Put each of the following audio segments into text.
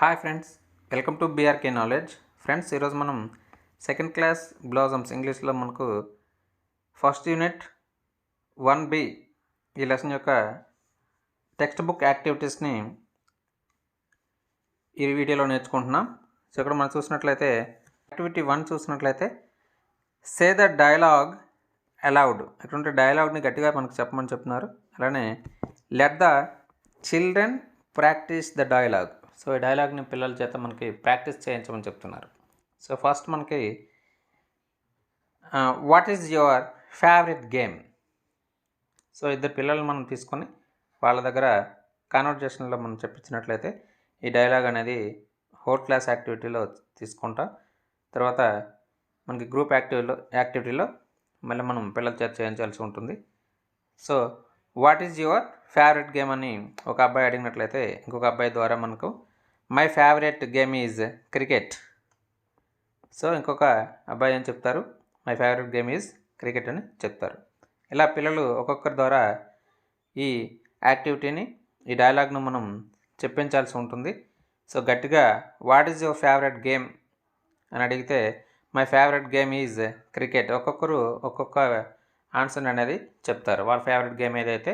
Hi friends, welcome to BRK knowledge. Friends, ఈరోజు మనం second class blossoms ఇంగ్లీష్లో మనకు ఫస్ట్ యూనిట్ 1B ఈ లెసన్ యొక్క టెక్స్ట్ బుక్ యాక్టివిటీస్ని ఈ వీడియోలో నేర్చుకుంటున్నాం. సో ఇక్కడ మనం చూసినట్లయితే యాక్టివిటీ 1 చూసినట్లయితే సే ద డైలాగ్ అలౌడ్. ఇక్కడ ఉంటే డైలాగ్ని గట్టిగా మనకు చెప్పమని చెప్తున్నారు. అలానే let the children practice the dialogue. So ఈ డైలాగ్ని పిల్లల చేత మనకి ప్రాక్టీస్ చేయించమని చెప్తున్నారు. సో ఫస్ట్ మనకి what is your favourite game. So ఇద్దరు పిల్లలు మనం తీసుకొని వాళ్ళ దగ్గర కాన్వర్జేషన్లో మనం చెప్పించినట్లయితే ఈ డైలాగ్ అనేది హోల్ క్లాస్ యాక్టివిటీలో తీసుకుంటాం. తర్వాత మనకి గ్రూప్ యాక్టివిటీలో మళ్ళీ మనం పిల్లల చేత చేయించాల్సి ఉంటుంది. So what is your favourite game అని ఒక అబ్బాయి అడిగినట్లయితే ఇంకొక అబ్బాయి ద్వారా మనకు my favourite game is cricket. So ఇంకొక అబ్బాయి ఏం చెప్తారు, my favourite game is cricket అని చెప్తారు. ఇలా పిల్లలు ఒక్కొక్కరి ద్వారా ఈ యాక్టివిటీని ఈ డైలాగ్ను మనం చెప్పించాల్సి ఉంటుంది. సో గట్టిగా what is your favourite game అని అడిగితే my favourite game is cricket. ఒక్కొక్కరు ఒక్కొక్క ఆన్సర్ అనేది చెప్తారు, వాళ్ళ ఫేవరెట్ గేమ్ ఏదైతే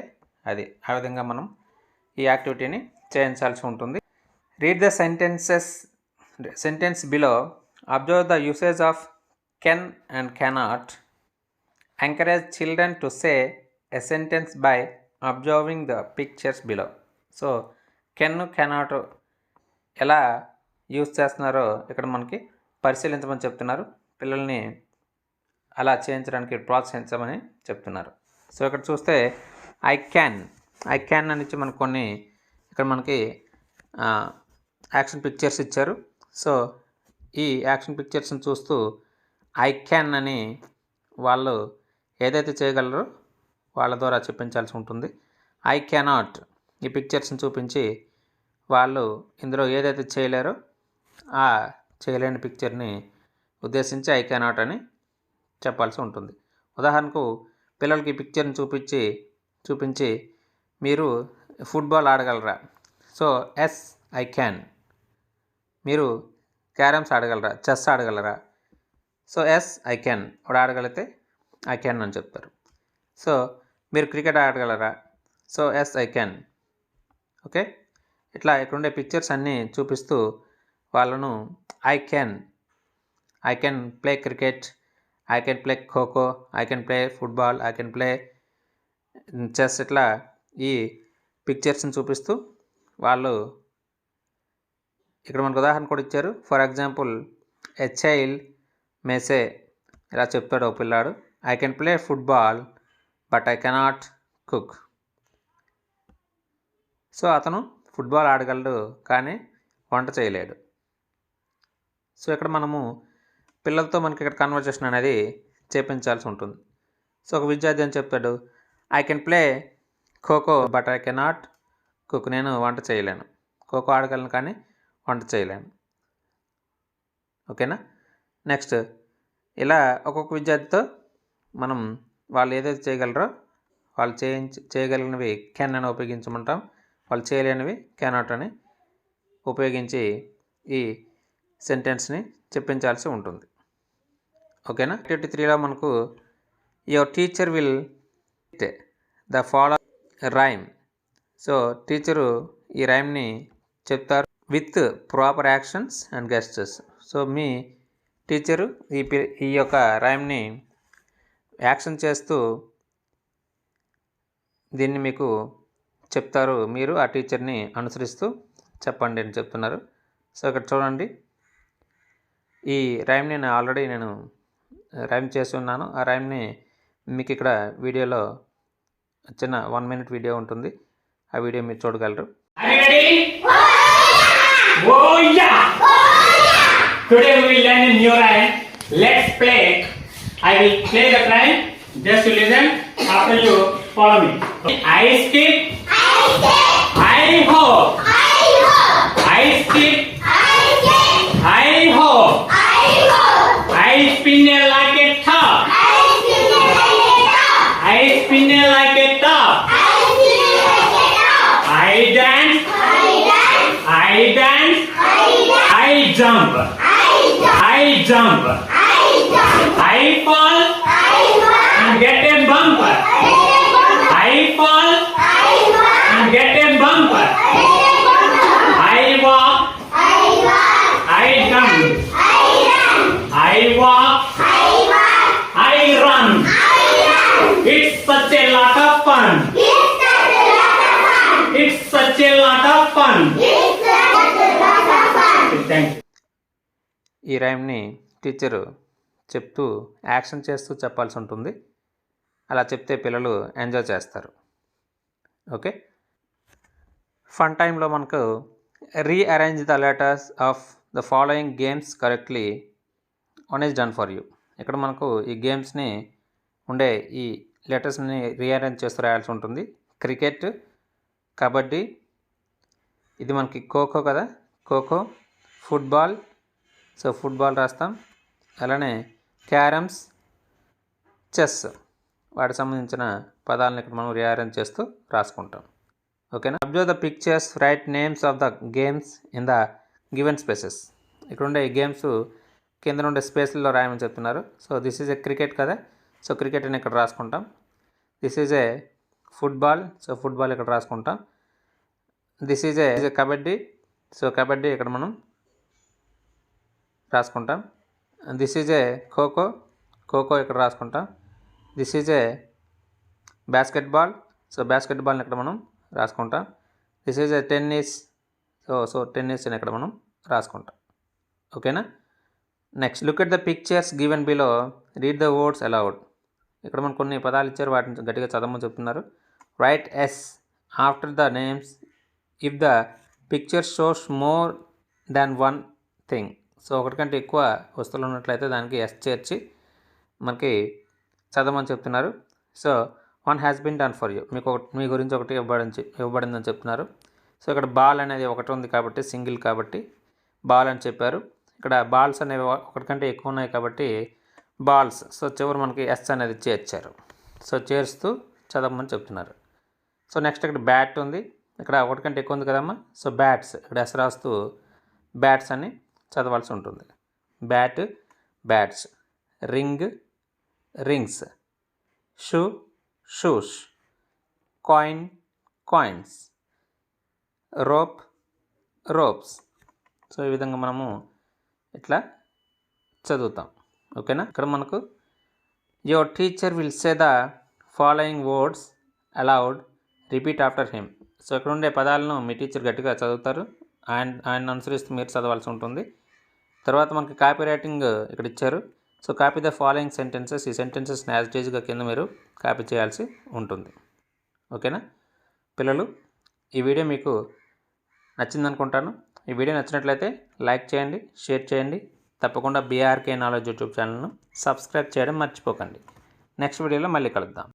అది. ఆ విధంగా మనం ఈ యాక్టివిటీని చేయించాల్సి ఉంటుంది. Read the sentence below. Observe the usage of can and cannot. Encourage children to say a sentence by observing the pictures below. So can cannot ఎలా యూజ్ చేస్తున్నారో ఇక్కడ మనకి పరిశీలించమని చెప్తున్నారు. పిల్లల్ని అలా చేయించడానికి ప్రోత్సహించమని చెప్తున్నారు. సో ఇక్కడ చూస్తే ఐ క్యాన్ అని ఇచ్చి మనకు కొన్ని ఇక్కడ మనకి యాక్షన్ పిక్చర్స్ ఇచ్చారు. సో ఈ యాక్షన్ పిక్చర్స్ని చూస్తూ ఐ క్యాన్ అని వాళ్ళు ఏదైతే చేయగలరో వాళ్ళ ద్వారా చెప్పించాల్సి ఉంటుంది. ఐ కెనాట్ ఈ పిక్చర్స్ని చూపించి వాళ్ళు ఇందులో ఏదైతే చేయలేరో ఆ చేయలేని పిక్చర్ని ఉద్దేశించి ఐ కెనాట్ అని చెప్పాల్సి ఉంటుంది. ఉదాహరణకు పిల్లలకి ఈ పిక్చర్ని చూపించి మీరు ఫుట్బాల్ ఆడగలరా. So yes I can. మీరు క్యారమ్స్ ఆడగలరా, చెస్ ఆడగలరా. So yes I can. వాడు ఆడగలిగితే ఐ క్యాన్ అని చెప్తారు. సో మీరు క్రికెట్ ఆడగలరా. So yes I can. Okay, ఇట్లా ఇక్కడ ఉండే పిక్చర్స్ అన్నీ చూపిస్తూ వాళ్ళను I can play cricket, I can play khokho, I can play football, I can play chess, ఇట్లా ఈ పిక్చర్స్ని చూపిస్తూ వాళ్ళు ఇక్కడ మనకు ఉదాహరణ కూడా ఇచ్చారు. ఫర్ ఎగ్జాంపుల్ ఎ చైల్డ్ మేసే, ఇలా చెప్తాడు ఒక పిల్లాడు, I can play football but I cannot cook. So అతను ఫుట్బాల్ ఆడగలడు కానీ వంట చేయలేడు. సో ఇక్కడ మనము పిల్లలతో మనకి ఇక్కడ కన్వర్జేషన్ అనేది చేపించాల్సి ఉంటుంది. సో ఒక విద్యార్థి అని చెప్తాడు, I can play kho kho but I cannot cook. నేను వంట చేయలేను, ఖోఖో ఆడగలను కానీ వంట చేయలేను. ఓకేనా. నెక్స్ట్ ఇలా ఒక్కొక్క విద్యార్థితో మనం వాళ్ళు ఏదైతే చేయగలరో వాళ్ళు చేయగలిగినవి కెన్ అని ఉపయోగించమంటాం, వాళ్ళు చేయలేనివి కెనాట్ అని ఉపయోగించి ఈ సెంటెన్స్ని చెప్పించాల్సి ఉంటుంది. ఓకేనా. యాక్టివిటీ 3లో మనకు your teacher will the follow rhyme. So teacher ఈ రైమ్ని చెప్తారు with proper actions and gestures. So me teacher ఈ యొక్క రైమ్ని యాక్షన్ చేస్తూ దీన్ని మీకు చెప్తారు, మీరు ఆ టీచర్ని అనుసరిస్తూ చెప్పండి అని చెప్తున్నారు. సో ఇక్కడ చూడండి, ఈ రైమ్ని ఆల్రెడీ నేను రైమ్ చేసి ఉన్నాను. ఆ రైమ్ని మీకు ఇక్కడ వీడియోలో చిన్న 1 minute వీడియో ఉంటుంది, ఆ వీడియో మీరు చూడగలరు. Oh yeah! Today we will learn a new rhyme. Let's play. I will play the rhyme. Just you listen. After you follow me. I skip. I hop. I skip. I hop. I spin like a top. I spin like a top. I dance. I dance. jump. I jump. I fall and get a bump. I fall and get a bump. I walk. I run. I walk. I run. It's such a lot of fun. It's such a lot of fun. Thank you. ఈ రైమ్ని teacher చెప్తూ action చేస్తూ చెప్పాల్సి ఉంటుంది. అలా చెప్తే పిల్లలు enjoy చేస్తారు. Okay, fun టైంలో మనకు rearrange the letters of the following games correctly one is done for you. ఇక్కడ మనకు ఈ గేమ్స్ని ఉండే ఈ లెటర్స్ని రీఅరేంజ్ చేస్తూ రాయాల్సి ఉంటుంది. క్రికెట్, కబడ్డీ, ఇది మనకి ఖోఖో కదా, ఖోఖో, ఫుట్బాల్, సో ఫుట్బాల్ రాస్తాం. అలానే క్యారమ్స్, చెస్, వాటికి సంబంధించిన పదాలను ఇక్కడ మనం రీఅరేంజ్ చేస్తూ రాసుకుంటాం. ఓకేనా. Observe the pictures, write names of the games in the given spaces. ఇక్కడ ఉండే ఈ గేమ్స్ కింద ఉండే స్పేస్లో రాయమని చెప్తున్నారు. So this is a cricket కదా, సో క్రికెట్ అని ఇక్కడ రాసుకుంటాం. This is a football, so football ఇక్కడ రాసుకుంటాం. This is a kabaddi, so kabaddi ఇక్కడ మనం రాసుకుంటాం. This is a khokho, khokho ఇక్కడ రాసుకుంటాం. This is a basketball, so బాస్కెట్బాల్ని ఇక్కడ మనం రాసుకుంటాం. This is a tennis, so tennis అని ఇక్కడ మనం రాసుకుంటాం. ఓకేనా. Next look at the pictures given below, read the words aloud. ఇక్కడ మనం కొన్ని పదాలు ఇచ్చారు, వాటిని గట్టిగా చదవమని చెప్తున్నారు. Write s after the names if the picture shows more than one thing. So ఒకటి కంటే ఎక్కువ వస్తువులు ఉన్నట్లయితే దానికి ఎస్ చేర్చి మనకి చదవమని చెప్తున్నారు. So one has been done for you, మీ గురించి ఒకటి ఇవ్వబడిందని చెప్తున్నారు. సో ఇక్కడ బాల్ అనేది ఒకటి ఉంది కాబట్టి సింగిల్ కాబట్టి బాల్ అని చెప్పారు. ఇక్కడ బాల్స్ అనేవి ఒకటి కంటే ఎక్కువ ఉన్నాయి కాబట్టి బాల్స్, సో చివరి మనకి ఎస్ అనేది చేర్చారు. సో చేరుస్తూ చదవమని చెప్తున్నారు. సో నెక్స్ట్ ఇక్కడ బ్యాట్ ఉంది, ఇక్కడ ఒకటి కంటే ఎక్కువ ఉంది కదమ్మా, సో బ్యాట్స్ ఇక్కడ ఎస్ రాస్తూ బ్యాట్స్ అని చదవాల్సి ఉంటుంది. Bat, bats, ring, rings, shoe, shoes, coin, coins, rope, ropes. So ఈ విధంగా మనము ఇట్లా చదువుతాం. ఓకేనా. ఇక్కడ మనకు your teacher will say the following words allowed, repeat after him. So ఇక్కడ ఉండే పదాలను మీ టీచర్ గట్టిగా చదువుతారు, ఆయన అనుసరిస్తూ మీరు చదవాల్సి ఉంటుంది. తర్వాత మనకి కాపీ రైటింగ్ ఇక్కడ ఇచ్చారు. So copy the following sentences, ఈ సెంటెన్సెస్ని యాజ్ ఇట్ ఈజ్గా కింద మీరు కాపీ చేయాల్సి ఉంటుంది. ఓకేనా. పిల్లలు, ఈ వీడియో మీకు నచ్చిందనుకుంటాను. ఈ వీడియో నచ్చినట్లయితే లైక్ చేయండి, షేర్ చేయండి. తప్పకుండా బీఆర్కే నాలెడ్జ్ యూట్యూబ్ ఛానల్ను సబ్స్క్రైబ్ చేయడం మర్చిపోకండి. నెక్స్ట్ వీడియోలో మళ్ళీ కలుద్దాం.